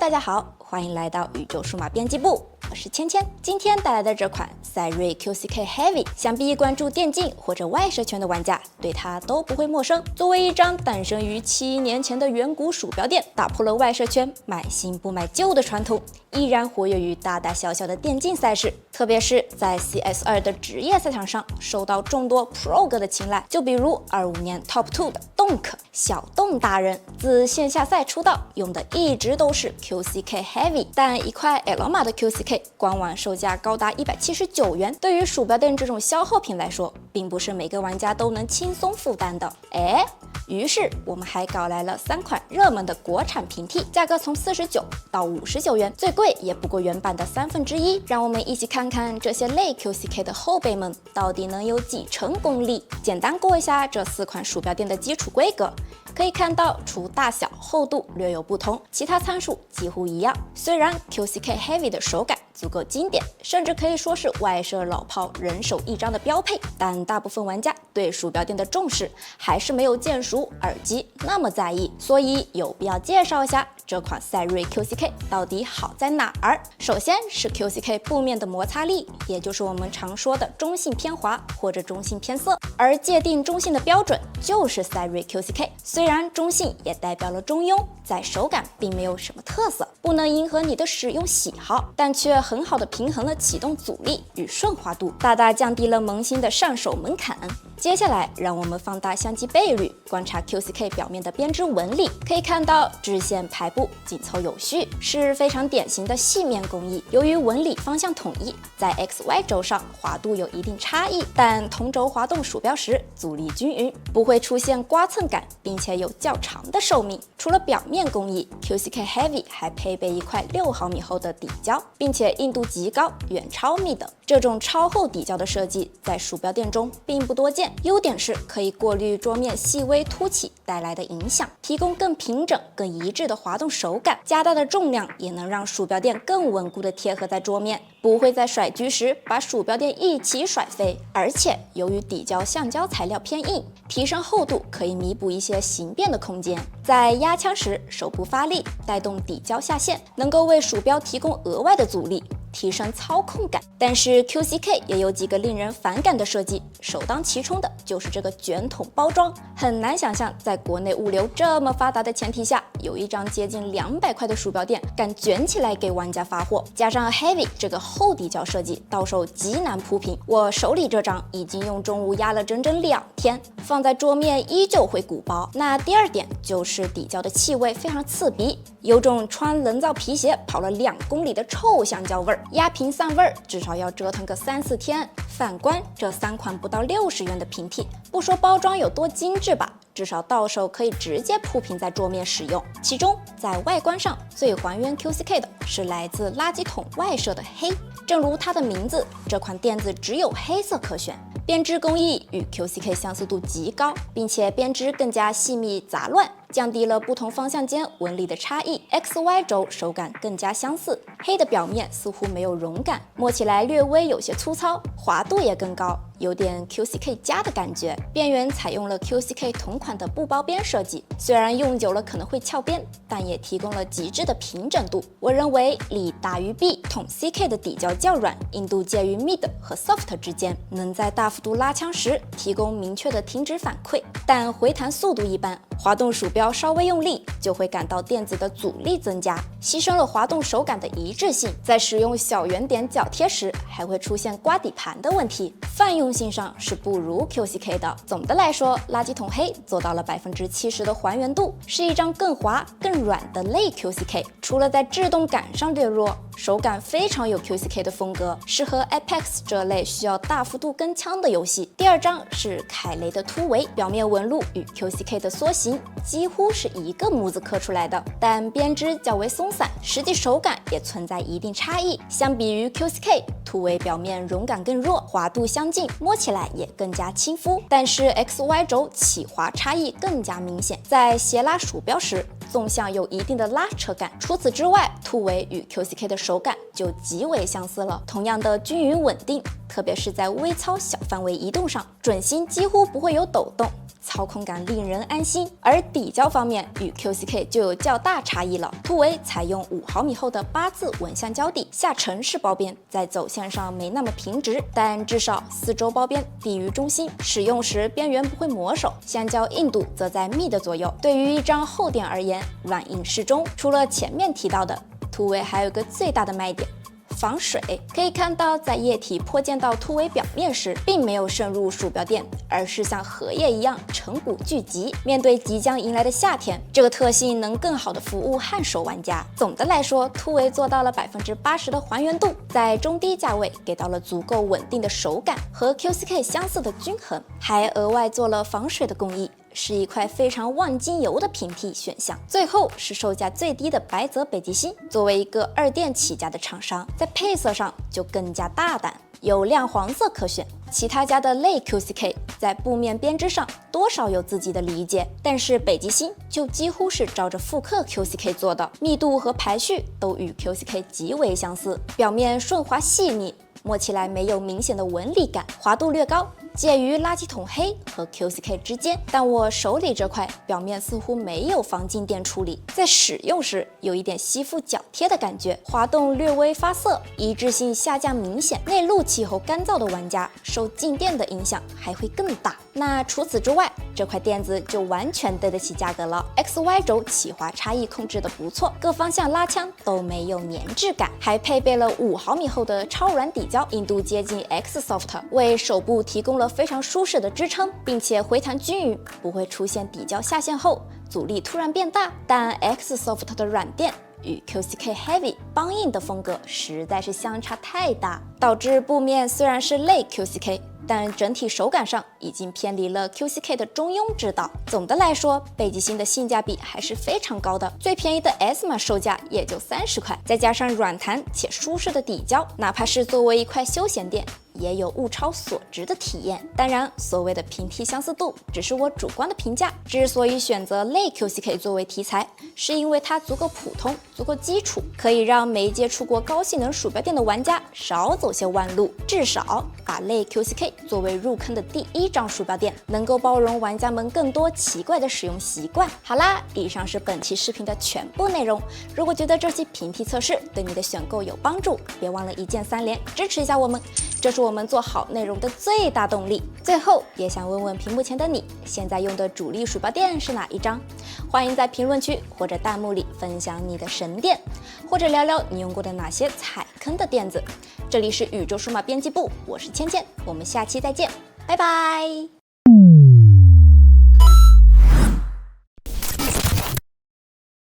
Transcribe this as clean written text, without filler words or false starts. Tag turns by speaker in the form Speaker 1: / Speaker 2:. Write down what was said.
Speaker 1: 大家好，欢迎来到宇宙数码编辑部，我是芊芊。今天带来的这款赛睿 QCK Heavy， 想必关注电竞或者外设圈的玩家对它都不会陌生。作为一张诞生于7年前的远古鼠标垫，打破了外设圈买新不买旧的传统，依然活跃于大大小小的电竞赛事，特别是在 CS2 的职业赛场上，受到众多 Pro 哥的青睐。就比如25年 Top 2的 Donk 小洞大人，自线下赛出道，用的一直都是 QCK Heavy， 但一块 L 码的 QCK 官网售价高达179元，对于鼠标垫这种消耗品来说，并不是每个玩家都能轻松负担的。于是我们还搞来了3款热门的国产平替，价格从49到59元，最贵也不过原版的1/3。让我们一起看看这些类 QCK 的后辈们到底能有几成功力。简单过一下这4款鼠标垫的基础规格，可以看到除大小、厚度略有不同，其他参数几乎一样。虽然 QCK Heavy 的手感足够经典，甚至可以说是外设老炮人手一张的标配，但大部分玩家对鼠标垫的重视还是没有键鼠、耳机那么在意，所以有必要介绍一下这款赛睿 QCK 到底好在哪儿。首先是 QCK 布面的摩擦力，也就是我们常说的中性偏滑或者中性偏色，而界定中性的标准就是赛睿 QCK。虽然中性也代表了中庸，在手感并没有什么特色，不能迎合你的使用喜好，但却很好的平衡了启动阻力与顺滑度，大大降低了萌新的上手门槛。接下来让我们放大相机倍率，观察 QCK 表面的编织纹理，可以看到织线排布紧凑有序，是非常典型的细面工艺。由于纹理方向统一，在 XY 轴上滑度有一定差异，但同轴滑动鼠标时阻力均匀，不会出现刮蹭感，并且有较长的寿命。除了表面工艺， QCK Heavy 还配备一块6毫米厚的底胶，并且硬度极高，远超 Mid。这种超厚底胶的设计在鼠标垫中并不多见，优点是可以过滤桌面细微凸起带来的影响，提供更平整、更一致的滑动手感。加大的重量也能让鼠标垫更稳固地贴合在桌面，不会在甩狙时把鼠标垫一起甩飞。而且由于底胶橡胶材料偏硬，提升厚度可以弥补一些形变的空间。在压枪时，手部发力带动底胶下陷，能够为鼠标提供额外的阻力，提升操控感。但是 QCK 也有几个令人反感的设计，首当其冲的就是这个卷筒包装。很难想象在国内物流这么发达的前提下，有一张接近200块的鼠标垫敢卷起来给玩家发货。加上 Heavy 这个厚底胶设计，到手极难铺平。我手里这张已经用重物压了整整2天，放在桌面依旧会鼓包。那第二点就是底胶的气味非常刺鼻，有种穿人造皮鞋跑了2公里的臭橡胶味儿，压平散味儿至少要折腾个3-4天。反观这3款不到60元的平替，不说包装有多精致吧，至少到手可以直接铺平在桌面使用。其中在外观上最还原 QCK 的是来自垃圾桶外设的黑，正如它的名字，这款垫子只有黑色可选。编织工艺与 QCK 相似度极高，并且编织更加细密杂乱，降低了不同方向间纹理的差异。XY 轴手感更加相似，黑的表面似乎没有绒感，摸起来略微有些粗糙，滑度也更高，有点 QCK 加的感觉。边缘采用了 QCK 同款的不包边设计，虽然用久了可能会翘边，但也提供了极致的平整度。我认为利大于弊，筒 CK 的底胶较软，硬度介于 Mid 和 Soft 之间，能在大幅度拉枪时提供明确的停止反馈，但回弹速度一般，滑动鼠标稍微用力就会感到垫子的阻力增加，牺牲了滑动手感的一致性。在使用小圆点脚贴时，还会出现刮底盘的问题，泛用性上是不如 QCK 的。总的来说，垃圾桶黑做到了70%的还原度，是一张更滑更软的类 QCK。除了在制动感上略弱，手感非常有 QCK 的风格，适合 Apex 这类需要大幅度跟枪的游戏。第二张是凯雷的突围，表面纹路与 QCK 的缩形几乎是一个模子刻出来的，但编织较为松散，实际手感也存在一定差异。相比于 QCK， 突围表面绒感更弱，滑度相近，摸起来也更加亲肤，但是 XY 轴起滑差异更加明显，在斜拉鼠标时纵向有一定的拉扯感。除此之外，突围与 QCK 的手感就极为相似了，同样的均匀稳定，特别是在微操小范围移动上，准心几乎不会有抖动。操控感令人安心。而底胶方面与 QCK 就有较大差异了。突围采用5毫米厚的8字纹橡胶底，下沉式包边，在走线上没那么平直，但至少四周包边低于中心，使用时边缘不会磨手。橡胶硬度则在密的左右。对于一张厚垫而言，软硬适中。除了前面提到的，突围还有一个最大的卖点。防水，可以看到，在液体泼溅到突围表面时，并没有渗入鼠标垫，而是像荷叶一样成股聚集。面对即将迎来的夏天，这个特性能更好的服务汗手玩家。总的来说，突围做到了80%的还原度，在中低价位给到了足够稳定的手感和 QCK 相似的均衡，还额外做了防水的工艺。是一块非常万金油的平替选项。最后是售价最低的白泽北极星，作为一个2垫起家的厂商，在配色上就更加大胆，有亮黄色可选。其他家的类 QCK 在布面编织上多少有自己的理解，但是北极星就几乎是照着复刻 QCK 做的，密度和排序都与 QCK 极为相似，表面顺滑细腻，摸起来没有明显的纹理感，滑度略高，介于垃圾桶黑和 QCK 之间。但我手里这块表面似乎没有防静电处理，在使用时有一点吸附脚贴的感觉，滑动略微发涩，一致性下降明显。内陆气候干燥的玩家受静电的影响还会更大。那除此之外，这块垫子就完全对得起价格了。XY 轴起滑差异控制的不错，各方向拉枪都没有粘滞感，还配备了5毫米厚的超软底胶，硬度接近 Xsoft， 为手部提供了非常舒适的支撑，并且回弹均匀，不会出现底胶下陷后阻力突然变大。但 Xsoft 的软垫与 QCK Heavy 邦硬的风格实在是相差太大，导致布面虽然是类 QCK， 但整体手感上已经偏离了 QCK 的中庸之道。总的来说，北极星的性价比还是非常高的，最便宜的 S 码售价也就30块，再加上软弹且舒适的底胶，哪怕是作为一块休闲垫，也有物超所值的体验。当然，所谓的平替相似度只是我主观的评价。之所以选择类 QCK 作为题材，是因为它足够普通，足够基础，可以让没接触过高性能鼠标垫的玩家少走些弯路，至少把类 QCK 作为入坑的第一张鼠标垫，能够包容玩家们更多奇怪的使用习惯。好啦，以上是本期视频的全部内容。如果觉得这期平替测试对你的选购有帮助，别忘了一键3连支持一下我们，这是我们做好内容的最大动力。最后也想问问屏幕前的你，现在用的主力鼠标垫是哪一张？欢迎在评论区或者弹幕里分享你的神垫，或者聊聊你用过的哪些踩坑的垫子。这里是宇宙数码编辑部，我是芊芊，我们下期再见，拜拜。